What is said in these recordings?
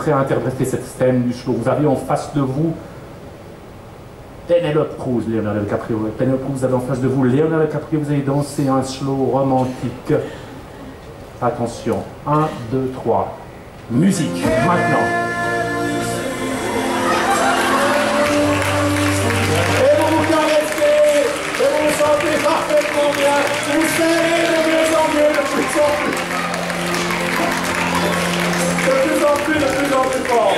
prêt à interpréter cette scène du slow. Vous avez en face de vous Penelope Cruz, Leonardo DiCaprio. Penelope Cruz, vous avez en face de vous Leonardo DiCaprio, vous allez danser un slow romantique. Attention, 1, 2, 3. Musique, maintenant. Et vous vous caressez, et vous vous sentez parfaitement bien. Vous serrez de mieux en mieux, de plus en plus. De plus en plus fort.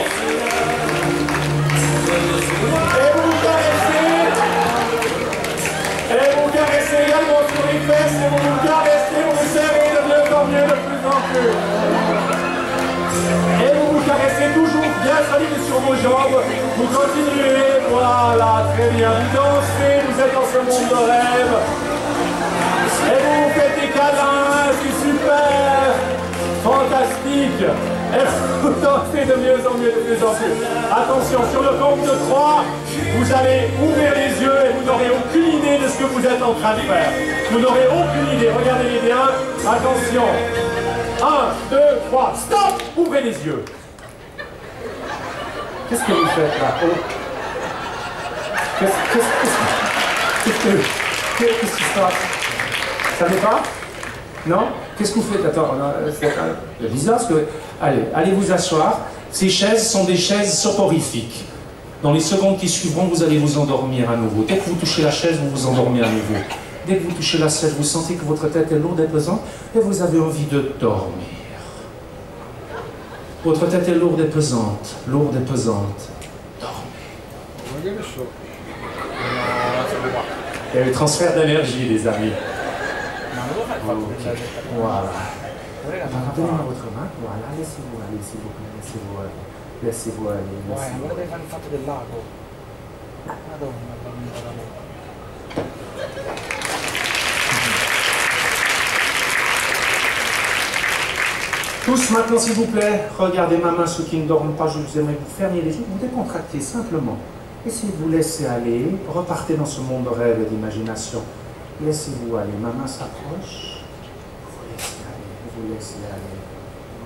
Et vous caressez également sur les fesses, et vous vous caressez, vous vous serrez de mieux en mieux, de plus en plus. Et vous vous caressez toujours bien solide sur vos jambes. Vous continuez, voilà, très bien. Vous dansez, vous êtes dans ce monde de rêve. Et vous vous faites des câlins, c'est super, fantastique. Et vous dansez de mieux en mieux, de plus en plus. Attention, sur le compte de 3, vous allez ouvrir les yeux et vous n'aurez aucune idée de ce que vous êtes en train de faire. Vous n'aurez aucune idée, regardez-les bien. Attention. 1, 2, 3, stop! Ouvrez les yeux. Qu'est-ce que vous faites là? Oh. Qu'est-ce qui se passe? Ça ne va pas? Non? Qu'est-ce que vous faites? Attends, le visage que... Allez vous asseoir. Ces chaises sont des chaises soporifiques. Dans les secondes qui suivront, vous allez vous endormir à nouveau. Dès que vous touchez la chaise, vous vous endormez à nouveau. Dès que vous touchez la chaise, vous sentez que votre tête est lourde et pesante et vous avez envie de dormir. Votre tête est lourde et pesante. Lourde et pesante. Dormez. Il y a le transfert d'énergie, les amis. Okay. Voilà. Donnez-moi votre main. Voilà, laissez-vous aller, s'il vous plaît. Laissez-vous aller. Laissez-vous aller. Laissez-vous aller. Fare il fatto del lago. Madonna, Tous maintenant, s'il vous plaît, regardez ma main, ceux qui ne dorment pas, je vous aimerais que vous fermiez les yeux, vous décontractez simplement. Essayez de vous laisser aller, repartez dans ce monde de rêve et d'imagination. Laissez-vous aller, ma main s'approche, vous laissez aller, vous laissez aller.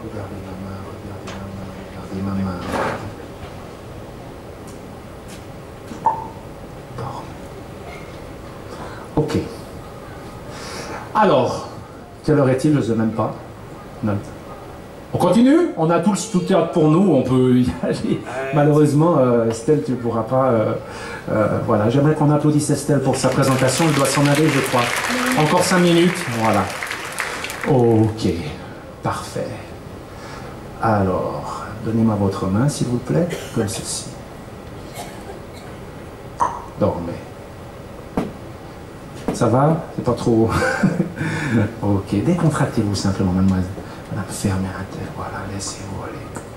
Regardez ma main, regardez ma main, regardez ma main. Ok. Alors, quelle heure est-il? Je ne sais même pas. Non. On continue? On a tous tout théâtre pour nous, on peut y aller. Malheureusement, Estelle, tu ne pourras pas. Voilà, j'aimerais qu'on applaudisse Estelle pour sa présentation. Elle doit s'en aller, je crois. Encore 5 minutes. Voilà. Ok. Parfait. Alors, donnez-moi votre main, s'il vous plaît, comme ceci. Dormez. Ça va? C'est pas trop... Ok, décontractez-vous simplement, mademoiselle. Voilà, fermez la tête, voilà, laissez-vous aller.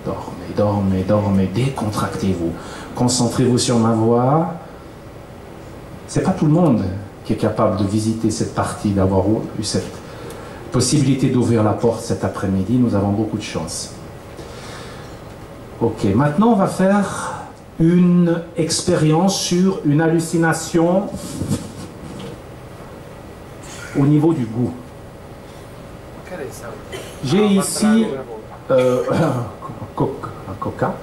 Dormez, dormez, dormez, décontractez-vous. Concentrez-vous sur ma voix. C'est pas tout le monde qui est capable de visiter cette partie, d'avoir eu cette possibilité d'ouvrir la porte cet après-midi. Nous avons beaucoup de chance. Ok, maintenant on va faire une expérience sur une hallucination au niveau du goût. J'ai ici un coca.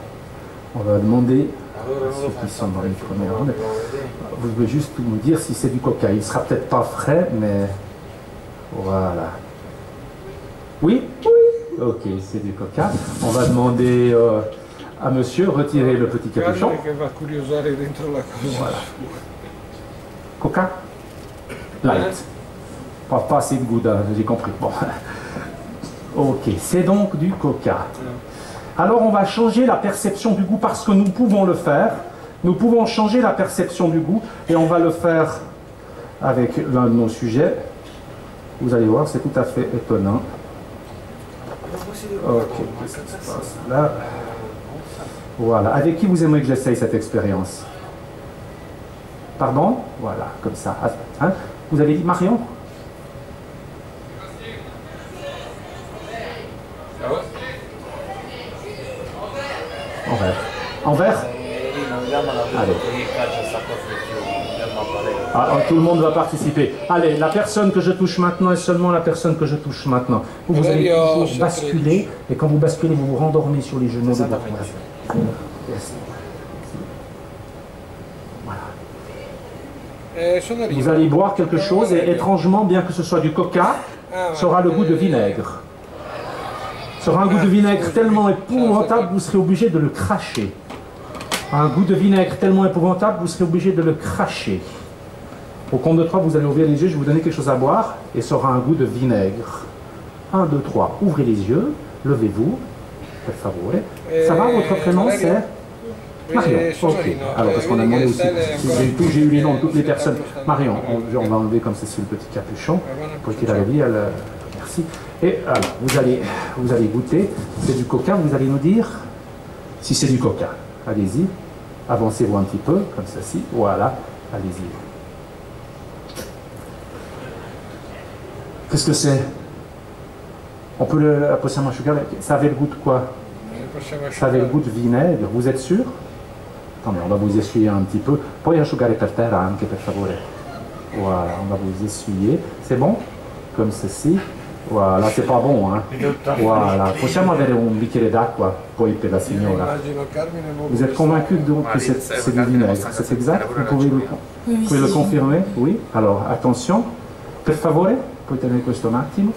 On va demander à ceux qui sont dans les premières rondes. Vous devez juste nous dire si c'est du coca. Il ne sera peut-être pas frais, mais voilà. Oui? Oui. Ok, c'est du coca. On va demander à monsieur retirer le petit capuchon. Voilà. Coca? Light. Pas assez de gouda, j'ai compris. Bon. Ok, c'est donc du coca. Alors on va changer la perception du goût parce que nous pouvons le faire. Nous pouvons changer la perception du goût et on va le faire avec l'un de nos sujets. Vous allez voir, c'est tout à fait étonnant. Ok, qu'est-ce qui se passe là? Voilà, avec qui vous aimeriez que j'essaye cette expérience? Pardon? Voilà, comme ça. Hein? Vous avez dit Marion? En vert. En vert? Allez. Ah, tout le monde va participer. Allez, la personne que je touche maintenant est seulement la personne que je touche maintenant. Vous allez toujours basculer, et quand vous basculez, vous vous rendormez sur les genoux de votre voisin. Voilà. Vous allez boire quelque chose, et étrangement, bien que ce soit du coca, ça aura le goût de vinaigre. Ça aura un goût de vinaigre tellement épouvantable, vous serez obligé de le cracher. Un goût de vinaigre tellement épouvantable, vous serez obligé de le cracher. Au compte de 3, vous allez ouvrir les yeux, je vais vous donner quelque chose à boire, et ça aura un goût de vinaigre. 1, 2, 3, ouvrez les yeux, levez-vous, per favore. Ça va, votre prénom, c'est Marion. Ok. Alors, parce qu'on a demandé aussi, j'ai eu les noms de toutes les personnes. Marion, on va enlever comme ceci le petit capuchon, pour qu'il arrive, merci. Et alors, vous allez goûter, c'est du coca, vous allez nous dire si c'est du coca. Allez-y, avancez-vous un petit peu, comme ceci, voilà, allez-y. Qu'est-ce que c'est? On peut le possiamo asciugare. Ça avait le goût de quoi? Ça avait le goût de vinaigre. Vous êtes sûr? Attendez, on va vous essuyer un petit peu. Puoi asciugare per terra anche per favore. Voilà, on va vous essuyer. C'est bon? Comme ceci. Voilà, c'est pas bon, hein? Voilà. Possiamo avere un bicchiere d'acqua, poi per la signora. Vous êtes convaincu donc que c'est du vinaigre? C'est exact? Vous pouvez le confirmer? Oui? Alors, attention. Per favore? Puoi tenere questo un attimo?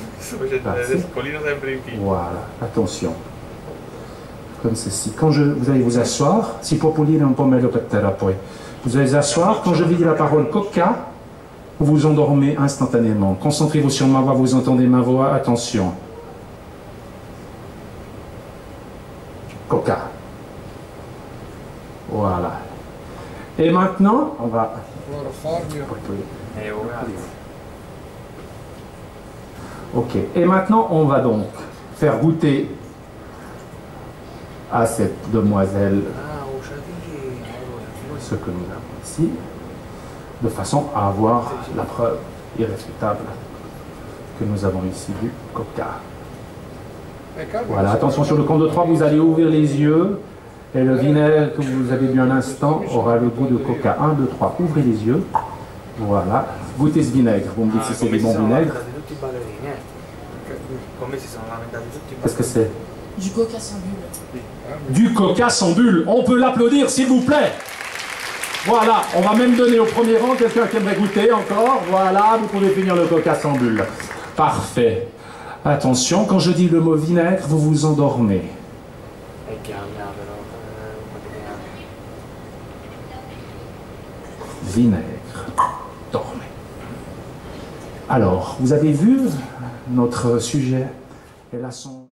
Voilà, attention. Comme ceci. Quand vous allez vous asseoir, si può pulire un po' meglio per terra poi. Vous allez vous asseoir, quand je vais dire la parole coca, vous vous endormez instantanément. Concentrez-vous sur ma voix, vous entendez ma voix, attention. Coca. Voilà. Et maintenant, on va... Ok, et maintenant on va donc faire goûter à cette demoiselle ce que nous avons ici, de façon à avoir la preuve irréfutable que nous avons ici du coca. Voilà, attention sur le compte de 3, vous allez ouvrir les yeux et le vinaigre que vous avez bu un instant aura le goût de coca. 1, 2, 3, ouvrez les yeux. Voilà, goûtez ce vinaigre, vous me dites si c'est du bon vinaigre. Qu'est-ce que c'est? Du coca sans bulle. Du coca sans bulle. On peut l'applaudir, s'il vous plaît. Voilà, on va même donner au premier rang quelqu'un qui aimerait goûter encore. Voilà, vous pouvez finir le coca sans bulle. Parfait. Attention, quand je dis le mot vinaigre, vous vous endormez. Vinaigre. Dormez. Alors, vous avez vu notre sujet et là son...